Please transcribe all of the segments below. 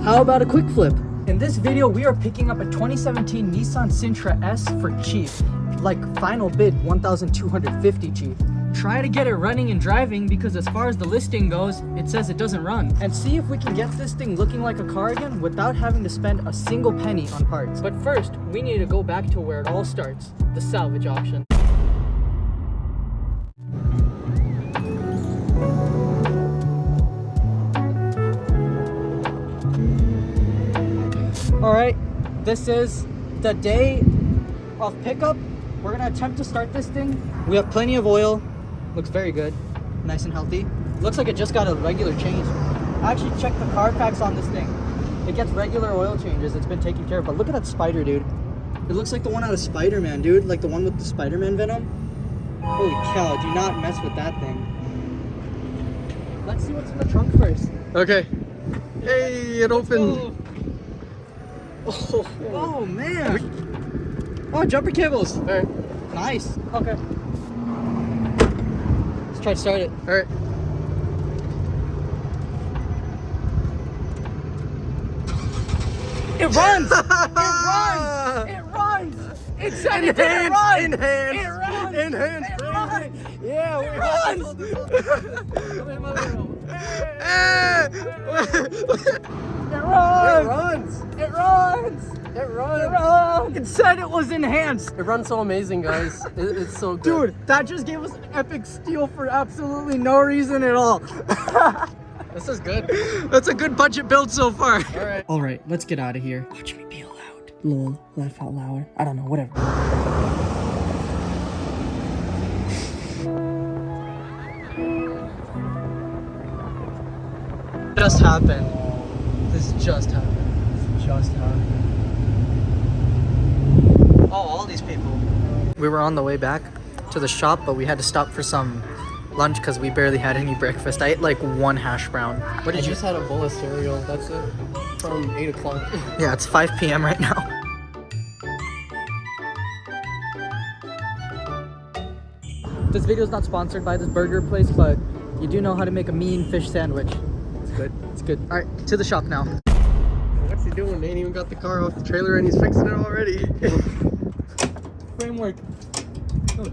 How about a quick flip? In this video, we are picking up a 2017 Nissan Sentra S for cheap. Like final bid, $1,250 cheap. Try to get it running and driving because as far as the listing goes, it says it doesn't run. And see if we can get this thing looking like a car again without having to spend a single penny on parts. But first, we need to go back to where it all starts, the salvage auction. Alright, this is the day of pickup. We're gonna attempt to start this thing. We have plenty of oil. Looks very good. Nice and healthy. Looks like it just got a regular change. I actually checked the Carfax on this thing. It gets regular oil changes. It's been taken care of. But look at that spider, dude. It looks like the one out of Spider-Man, dude. Like the one with the Spider-Man venom. Holy cow, do not mess with that thing. Let's see what's in the trunk first. Okay. Hey, it opened. Oh man. Oh, jumper cables. Alright. Nice. Okay. Let's try to start it. Alright. It runs! It runs! It runs! It said it didn't run! Enhance! It runs! Enhance! It runs! Yeah, It runs! It runs! It runs! It runs! It runs! It said it was enhanced! It runs so amazing, guys. It's so good. Dude, that just gave us an epic steal for absolutely no reason at all. This is good. That's a good budget build so far. Alright. Alright, let's get out of here. Watch me be loud. Lol, laugh out loud. I don't know, whatever. Just happened. This just happened. This just happened. Oh, all these people. We were on the way back to the shop, but we had to stop for some lunch because we barely had any breakfast. I ate like one hash brown. What did you? just had a bowl of cereal. That's it. From 8 o'clock. Yeah, it's 5 p.m. right now. This video is not sponsored by this burger place, but you do know how to make a mean fish sandwich. It's good. It's good. All right, to the shop now. What's he doing? They ain't even got the car off the trailer and he's fixing it already. Framework. Oh,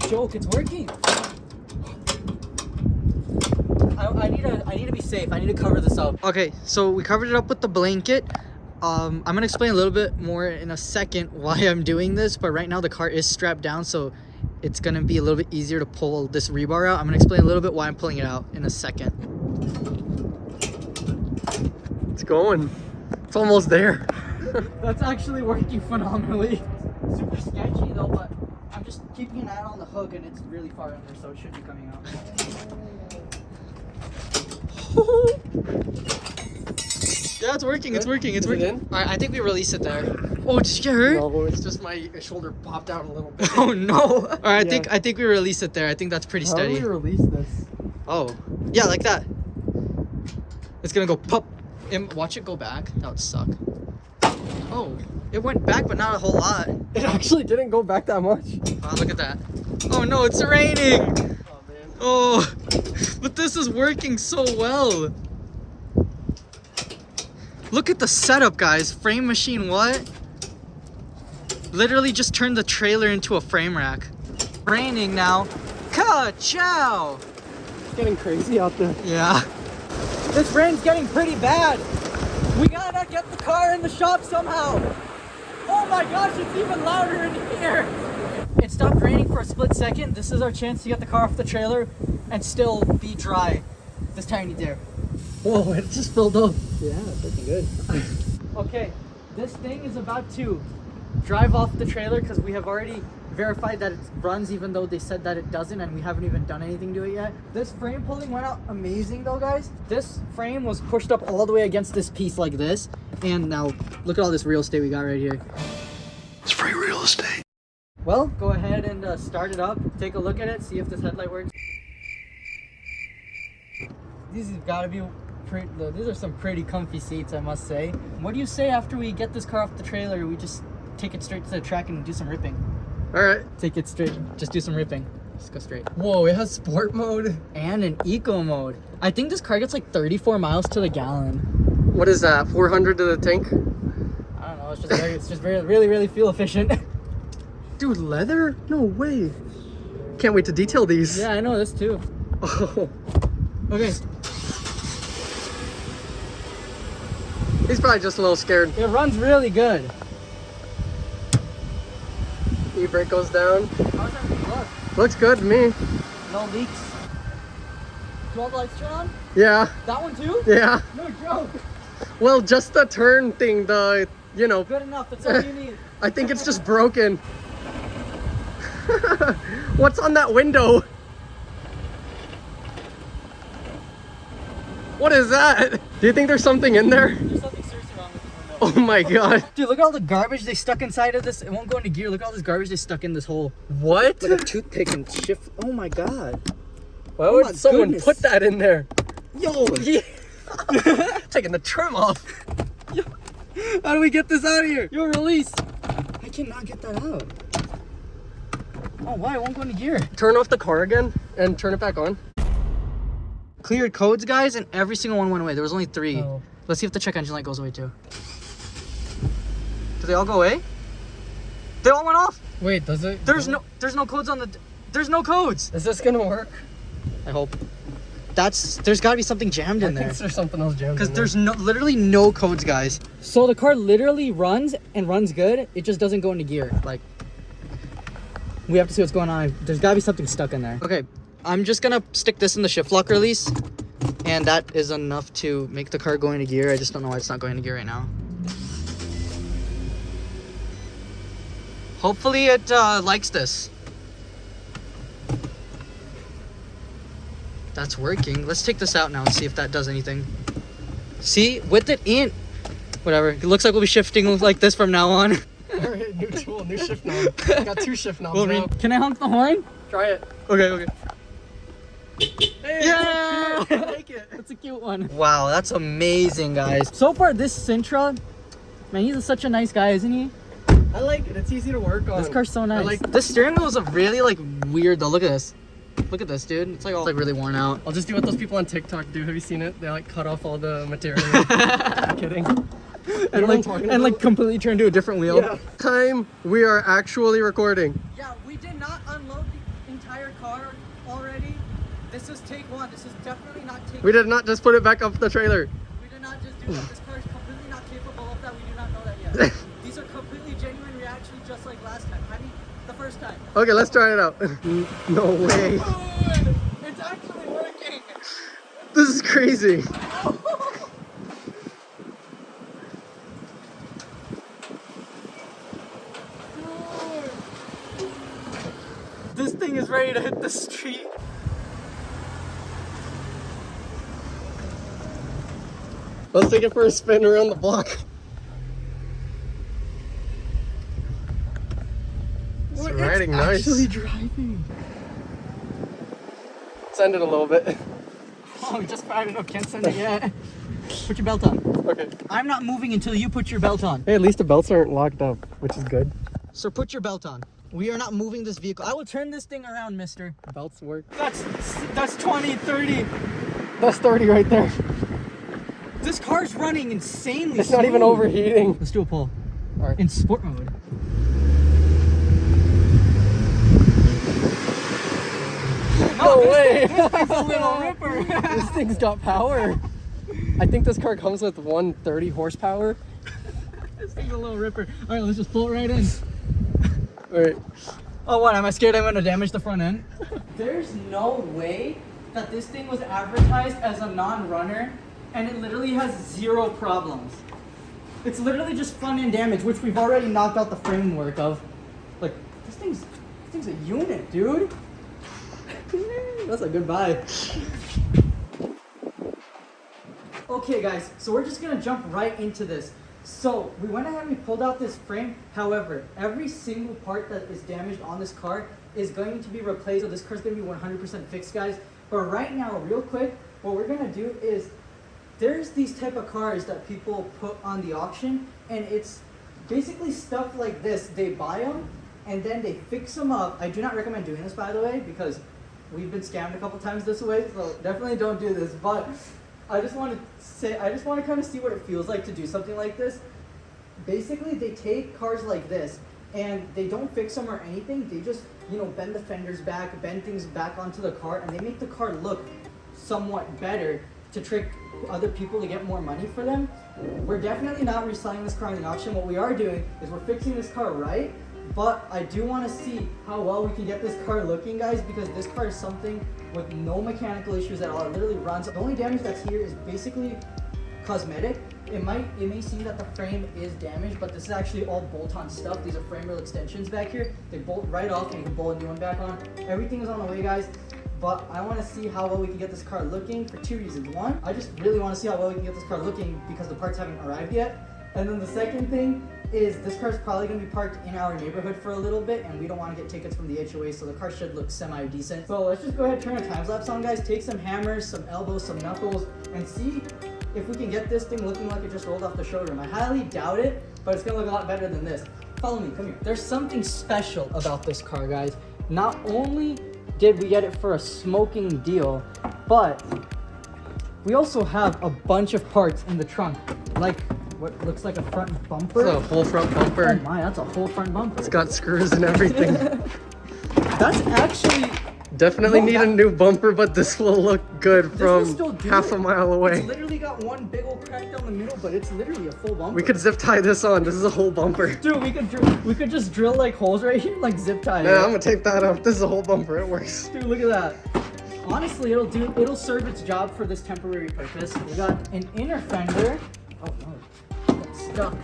joke, it's working. I need to be safe. I need to cover this up. Okay, so we covered it up with the blanket. I'm gonna explain a little bit more in a second why I'm doing this, but right now the car is strapped down, so it's gonna be a little bit easier to pull this rebar out. I'm gonna explain a little bit why I'm pulling it out in a second. It's going. It's almost there. That's actually working phenomenally. Super sketchy though, but I'm just keeping an eye on the hook and it's really far under, so it should be coming out. Yeah, it's working. It's working. It's working. All right, I think we release it there. Oh, did you get hurt? No, it's just my shoulder popped out a little bit. Oh no! All right, I think we release it there. I think that's pretty steady. How do we release this? Oh, yeah, like that. It's gonna go pop. And watch it go back. That would suck. Oh, it went back, but not a whole lot. It actually didn't go back that much. Wow, look at that. Oh no, it's raining. Oh man. Oh, but this is working so well. Look at the setup, guys. Frame machine, what? Literally just turned the trailer into a frame rack. Raining now. Ka-chow! It's getting crazy out there. Yeah. This rain's getting pretty bad. We gotta get the car in the shop somehow. Oh my gosh, it's even louder in here. It stopped raining for a split second. This is our chance to get the car off the trailer and still be dry this tiny there. Whoa, it just filled up. Yeah, it's looking good. Okay, this thing is about to drive off the trailer because we have already verified that it runs even though they said that it doesn't, and we haven't even done anything to it yet. This frame pulling went out amazing though, guys. This frame was pushed up all the way against this piece like this, and now look at all this real estate we got right here. It's free real estate. Well, go ahead and start it up, take a look at it, see if this headlight works. These have got to be pretty, these are some pretty comfy seats, I must say. What do you say after we get this car off the trailer, we just take it straight to the track and do some ripping? Alright. Take it straight, just do some ripping. Just go straight. Whoa, it has sport mode. And an eco mode. I think this car gets like 34 miles to the gallon. What is that? 400 to the tank? I don't know. It's just very, really, really fuel efficient. Dude, leather? No way. Can't wait to detail these. Yeah, I know this too. Oh. Okay. He's probably just a little scared. It runs really good. E-brake goes down. How's everything look? Looks good to me. No leaks. Do all the lights turn on? Yeah. That one too? Yeah. No joke. Well, just the turn thing, you know. Good enough. That's all you need. I think it's just broken. What's on that window? What is that? Do you think there's something in there? There's something seriously wrong with this window. Oh my god. Dude, look at all the garbage they stuck inside of this. It won't go into gear. Look at all this garbage they stuck in this hole. What? Like a toothpick and shift. Oh my god. Why Oh would my someone goodness. put that in there? Yo. Yeah. Taking the trim off. Yo. How do we get this out of here? Yo, release. I cannot get that out. Oh, why? It won't go into gear. Turn off the car again and turn it back on. Cleared codes, guys, and every single one went away. There was only 3. Oh. Let's see if the check engine light goes away too. Do they all go away? They all went off. Wait, does it? There's no codes on the. There's no codes. Is this gonna work? I hope. There's got to be something jammed in I there. think there's something else jammed in Because there. there's literally no codes, guys. So the car literally runs and runs good. It just doesn't go into gear. Like, we have to see what's going on. There's got to be something stuck in there. Okay, I'm just gonna stick this in the shift lock release, and that is enough to make the car go into gear. I just don't know why it's not going into gear right now. Hopefully it likes this. That's working. Let's take this out now and see if that does anything. See, with it in, whatever. It looks like we'll be shifting like this from now on. Alright, new tool, new shift knob. Got 2 shift knobs now. Can I honk the horn? Try it. Okay. Hey, Yeah! I like it. That's a cute one. Wow, that's amazing, guys. So far, this Sentra, man, he's such a nice guy, isn't he? I like it. It's easy to work on. This car's so nice. I like this steering wheel is a really like weird though. Look at this. Look at this, dude. It's like all like really worn out. I'll just do what those people on TikTok do. Have you seen it? They like cut off all the material. I'm kidding. And like completely turn to a different wheel. Yeah. Time we are actually recording. Yeah, we did not unload the entire car already. This is take 1. This is definitely not take 2. We did not just put it back up the trailer. We did not just do that. This car is completely not capable of that. We do not know that yet. These are completely genuine reactions just like last time. I mean, the first time. Okay, let's try it out. No way. Dude, it's actually working. This is crazy. This thing is ready to hit the street. Let's take it for a spin around the block. It's riding nice. Actually driving. Send it a little bit. Oh, we just fired it up. Can't send it yet. Put your belt on. Okay. I'm not moving until you put your belt on. Hey, at least the belts aren't locked up, which is good. So put your belt on. We are not moving this vehicle. I will turn this thing around, mister. Belts work. That's 20, 30. That's 30 right there. This car's running insanely It's not even smooth. overheating. Let's do a pull. All right. In sport mode. No way. This thing's a little ripper. This thing's got power. I think this car comes with 130 horsepower. This thing's a little ripper. All right, let's just pull it right in. All right. Oh, what? Am I scared I'm going to damage the front end? There's no way that this thing was advertised as a non-runner and it literally has 0 problems. It's literally just front end damage, which we've already knocked out the framework of. Like, this thing's a unit, dude. That's a good buy. Okay, guys, so we're just gonna jump right into this. So we went ahead and we pulled out this frame. However, every single part that is damaged on this car is going to be replaced. So this car's gonna be 100% fixed, guys. But right now, real quick, what we're gonna do is there's these type of cars that people put on the auction, and it's basically stuff like this. They buy them and then they fix them up. I do not recommend doing this, by the way, because we've been scammed a couple times this way, so definitely don't do this. But I just want to kind of see what it feels like to do something like this. Basically, they take cars like this and they don't fix them or anything. They just, you know, bend the fenders back, bend things back onto the car, and they make the car look somewhat better to trick other people to get more money for them. We're definitely not reselling this car in the auction. What we are doing is we're fixing this car right, but I do want to see how well we can get this car looking, guys, because this car is something with no mechanical issues at all. It literally runs. The only damage that's here is basically cosmetic. It may seem that the frame is damaged, but this is actually all bolt-on stuff. These are frame rail extensions back here. They bolt right off and you can bolt a new one back on. Everything is on the way, guys. But I want to see how well we can get this car looking for two reasons. One, I just really want to see how well we can get this car looking because the parts haven't arrived yet. And then the second thing is this car is probably going to be parked in our neighborhood for a little bit, and we don't want to get tickets from the HOA, so the car should look semi-decent. So let's just go ahead and turn a time-lapse on, guys. Take some hammers, some elbows, some knuckles, and see if we can get this thing looking like it just rolled off the showroom. I highly doubt it, but it's going to look a lot better than this. Follow me, come here. There's something special about this car, guys. Not only did we get it for a smoking deal, but we also have a bunch of parts in the trunk, like what looks like a front bumper. It's a whole front bumper. Oh my, that's a whole front bumper. It's got screws and everything. That's actually... Definitely need a new bumper, but this will look good from half a mile away. It's literally got one big old crack down the middle, but it's literally a full bumper. We could zip tie this on. This is a whole bumper. Dude, we could just drill like holes right here, like zip tie. Yeah, I'm gonna tape that up. This is a whole bumper. It works. Dude, look at that. Honestly, it'll serve its job for this temporary purpose. We got an inner fender. Oh no, that's stuck.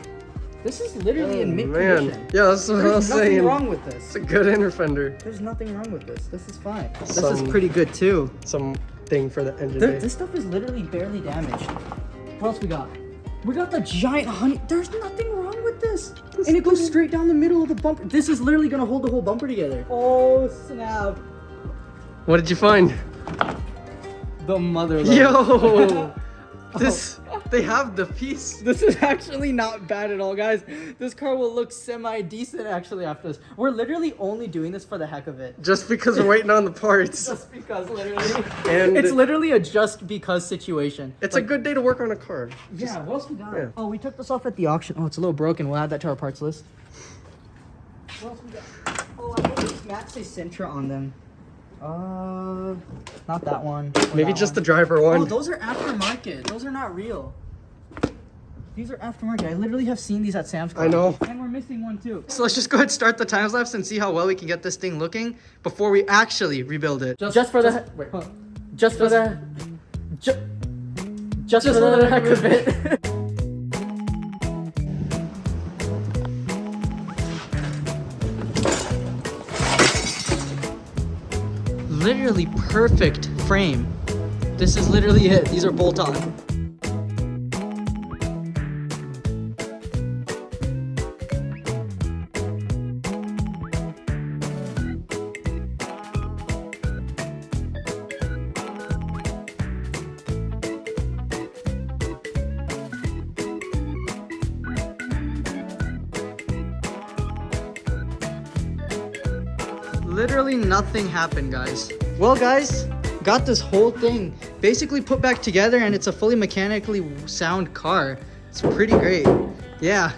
This is literally in mint condition. Yeah, that's what I was saying. There's nothing wrong with this. It's a good inner fender. There's nothing wrong with this. This is fine. This is pretty good too. Some thing for the engine bay. This stuff is literally barely damaged. What else we got? We got the giant honey. There's nothing wrong with this. And it goes straight down the middle of the bumper. This is literally gonna hold the whole bumper together. Oh snap. What did you find? The mother load. Yo! They have the piece. This is actually not bad at all, guys. This car will look semi-decent actually after this. We're literally only doing this for the heck of it. Just because we're waiting on the parts. Just because, literally. And it's literally a just because situation. It's like, a good day to work on a car. Yeah, what else we got? Yeah. Oh, we took this off at the auction. Oh, it's a little broken. We'll add that to our parts list. What else we got? Oh, I think these mats say Sentra on them. Not that one. Maybe just the driver one. Oh, those are aftermarket. Those are not real. These are aftermarket. I literally have seen these at Sam's Club. I know. And we're missing one too. So let's just go ahead and start the time lapse and see how well we can get this thing looking before we actually rebuild it. Just for the heck of it. Literally perfect frame. This is literally it. These are bolt-on. Literally nothing happened, guys. Well, guys, got this whole thing basically put back together, and it's a fully mechanically sound car. It's pretty great. Yeah.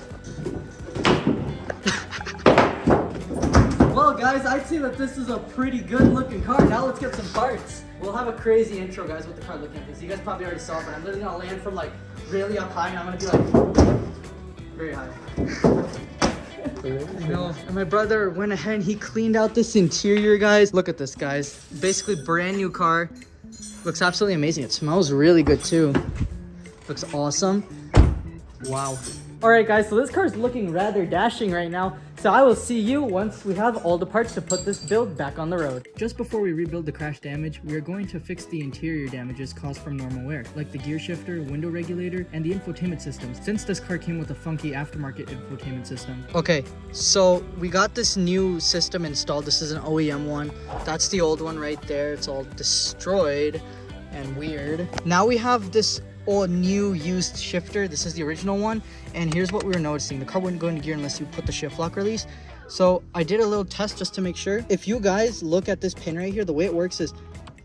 Well, guys, I'd say that this is a pretty good looking car. Now let's get some parts. We'll have a crazy intro, guys, with the car looking at this. You guys probably already saw it, but I'm literally gonna land from like really up high, and I'm gonna be like very high. I know. And my brother went ahead and he cleaned out this interior, guys. Look at this, guys. Basically brand new car. Looks absolutely amazing. It smells really good too. Looks awesome. Wow. All right, guys, so this car is looking rather dashing right now. So I will see you once we have all the parts to put this build back on the road. Just before we rebuild the crash damage, we are going to fix the interior damages caused from normal wear, like the gear shifter, window regulator, and the infotainment system, since this car came with a funky aftermarket infotainment system. Okay, so we got this new system installed. This is an OEM one. That's the old one right there. It's all destroyed and weird. Now we have this new used shifter. This is the original one, and here's what we were noticing. The car wouldn't go into gear unless you put the shift lock release. So I did a little test just to make sure. If you guys look at this pin right here, the way it works is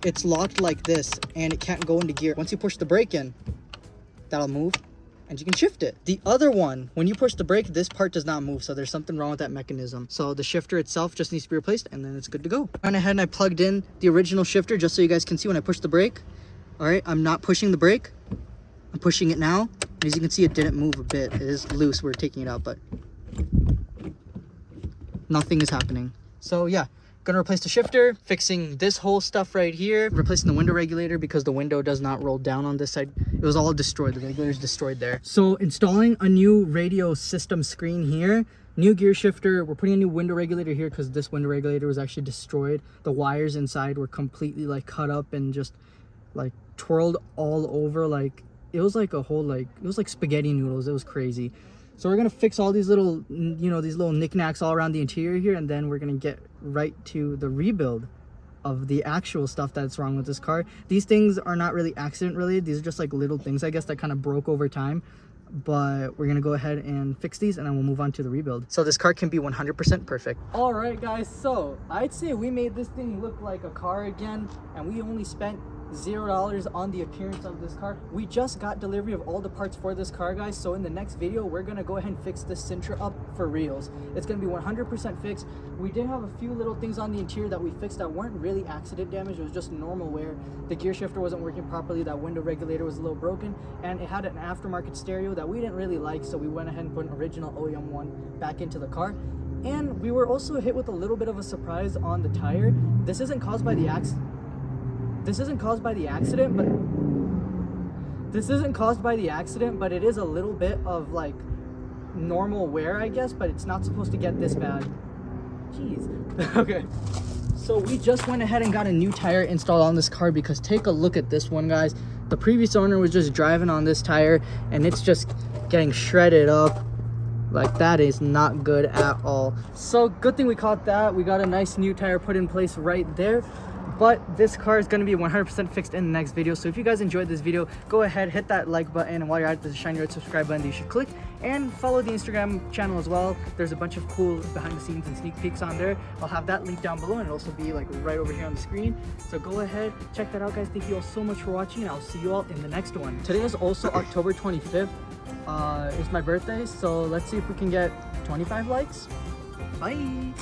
it's locked like this and it can't go into gear. Once you push the brake in, that'll move and you can shift it. The other one, when you push the brake, this part does not move, so there's something wrong with that mechanism. So the shifter itself just needs to be replaced and then it's good to go. I went ahead and I plugged in the original shifter just so you guys can see when I push the brake. All right, I'm not pushing the brake. I'm pushing it now. As you can see, it didn't move a bit. It is loose. We're taking it out, but nothing is happening. So yeah, gonna replace the shifter, fixing this whole stuff right here, replacing the window regulator because the window does not roll down on this side. It was all destroyed. The regulator's destroyed there. So installing a new radio system screen here, new gear shifter. We're putting a new window regulator here because this window regulator was actually destroyed. The wires inside were completely like cut up and just like twirled all over. Like it was like a whole, like it was like spaghetti noodles. It was crazy. So we're gonna fix all these little, you know, these little knickknacks all around the interior here, and then we're gonna get right to the rebuild of the actual stuff that's wrong with this car. These things are not really accident related. These are just like little things, I guess, that kind of broke over time. But we're gonna go ahead and fix these and then we'll move on to the rebuild. So this car can be 100% perfect. All right, guys, so I'd say we made this thing look like a car again, and we only spent $0 on the appearance of this car. We just got delivery of all the parts for this car, guys, so in the next video we're gonna go ahead and fix this Sentra up for reals. It's gonna be 100% fixed. We did have a few little things on the interior that we fixed that weren't really accident damage. It was just normal wear. The gear shifter wasn't working properly, that window regulator was a little broken, and it had an aftermarket stereo that we didn't really like, so we went ahead and put an original OEM one back into the car. And we were also hit with a little bit of a surprise on the tire. This isn't caused by the accident, but it is a little bit of like normal wear, I guess, but it's not supposed to get this bad. Jeez. Okay. So we just went ahead and got a new tire installed on this car because take a look at this one, guys. The previous owner was just driving on this tire and it's just getting shredded up. Like, that is not good at all. So good thing we caught that. We got a nice new tire put in place right there. But this car is going to be 100% fixed in the next video. So if you guys enjoyed this video, go ahead, hit that like button, and while you're at it, there's a shiny red subscribe button that you should click, and follow the Instagram channel as well. There's a bunch of cool behind the scenes and sneak peeks on there. I'll have that link down below, and it'll also be like right over here on the screen. So go ahead, check that out, guys. Thank you all so much for watching, and I'll see you all in the next one. Today is also October 25th. It's my birthday, so let's see if we can get 25 likes. Bye.